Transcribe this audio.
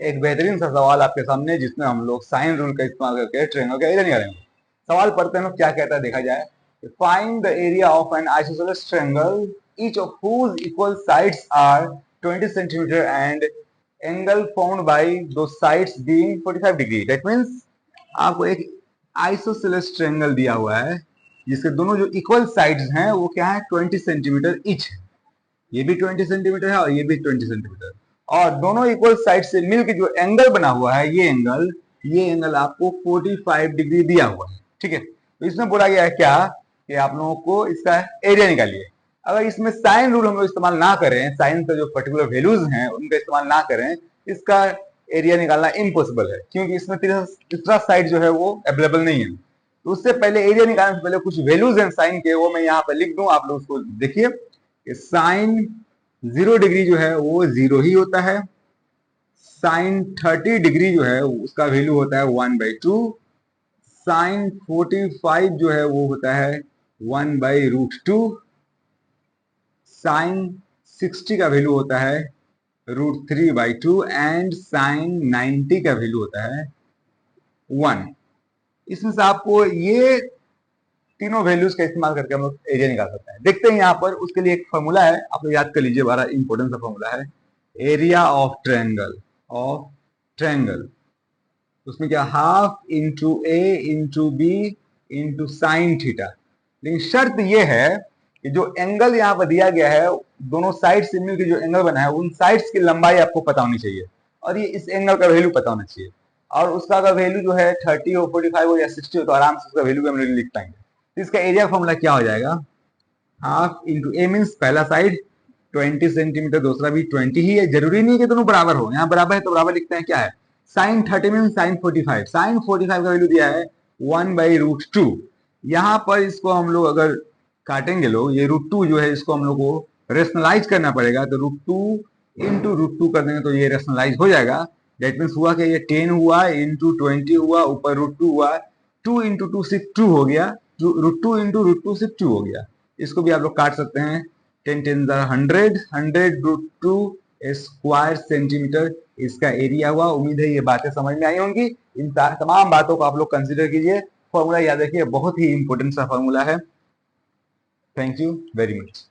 एक बेहतरीन सा सवाल आपके सामने जिसमें हम लोग साइन रूल का इस्तेमाल करके ट्रायंगल का एरिया निकालेंगे। सवाल पढ़ते हैं लोग क्या कहता है देखा जाए। Find the area of an isosceles triangle each of whose equal sides are 20 centimetre and angle formed by दो sides being 45 degree. That means आपको एक आइसोसेलेस ट्रायंगल दिया हुआ है जिसके दोनों जो इक्वल साइड्स हैं वो क्या है 20 सेंटीमीटर ईच। ये भी 20 सेंटीमीटर है और ये भी 20 सेंटीमीटर, और दोनों इक्वल साइड से मिलकर जो एंगल बना हुआ है ये एंगल आपको 45 डिग्री दिया हुआ है। ठीक है, तो इसमें बोला गया है क्या कि आप लोगों को इसका एरिया निकालिए। अगर इसमें साइन रूल हम लोग इस्तेमाल ना करें, साइन का जो पर्टिकुलर वैल्यूज हैं उनका इस्तेमाल ना करें, इसका एरिया निकालना इम्पॉसिबल है, क्योंकि इसमें तीसरा साइड जो है वो अवेलेबल नहीं है। तो उससे पहले एरिया निकालने से पहले कुछ वैल्यूज हैं साइन के, वो मैं यहाँ पर लिख दूं, आप लोग उसको देखिए। साइन 0 डिग्री जो है वो 0 ही होता है। साइन 30 डिग्री जो है उसका वैल्यू होता है 1/2। साइन 45 जो है वो होता है 1/√2। साइन 60 का वैल्यू होता है √3/2 एंड साइन 90 का वैल्यू होता है 1। इसमें से आपको ये तीनों वैल्यूज का इस्तेमाल करके हम लोग एरिया निकाल सकते हैं। देखते हैं यहाँ पर, उसके लिए एक फॉर्मूला है, आप लोग याद कर लीजिए, बड़ा इंपॉर्टेंट सा फॉर्मूला है। एरिया ऑफ ट्रायंगल उसमें क्या, half into a into b into sine theta. लेकिन शर्त यह है कि जो एंगल यहाँ पर दिया गया है, दोनों साइड से मिलकर जो एंगल बना है उन साइड्स की लंबाई आपको पता होनी चाहिए, और ये इस एंगल का वैल्यू पता होना चाहिए। और उसका अगर वैल्यू जो है 30 हो, 45 हो या 60 हो तो आराम से उसका वैल्यू हम लोग लिख पाएंगे। तो इसका एरिया फॉर्मूला क्या हो जाएगा, हाफ इंटू ए मीन्स पहला साइड 20 सेंटीमीटर, दूसरा भी 20 ही है, जरूरी नहीं कि दोनों बराबर हो, यहाँ बराबर है तो बराबर लिखते हैं। क्या है, साइन 30 मीन साइन 45, साइन 45 का वैल्यू दिया है 1/√2। यहाँ पर इसको हम लोग अगर काटेंगे लोग, ये √2 जो है इसको हम लोग को रेशनलाइज करना पड़ेगा, तो √2 इंटू √2 कर देंगे तो ये रेशनलाइज हो जाएगा। दैट मीन्स हुआ कि ये 10 हुआ इंटू 20 हुआ, ऊपर √2 हुआ, 2 इंटू 2 सिर्फ 2 हो गया, √2 इंटू √2 सिर्फ 2 हो गया। इसको भी आप लोग काट सकते हैं, 10 10 100, 100√2 स्क्वायर सेंटीमीटर इसका एरिया हुआ। उम्मीद है ये बातें समझ में आई होंगी। इन तमाम बातों को आप लोग कंसिडर कीजिए। फॉर्मूला याद रखिए, बहुत ही इंपॉर्टेंट सा फॉर्मूला है। Thank you very much.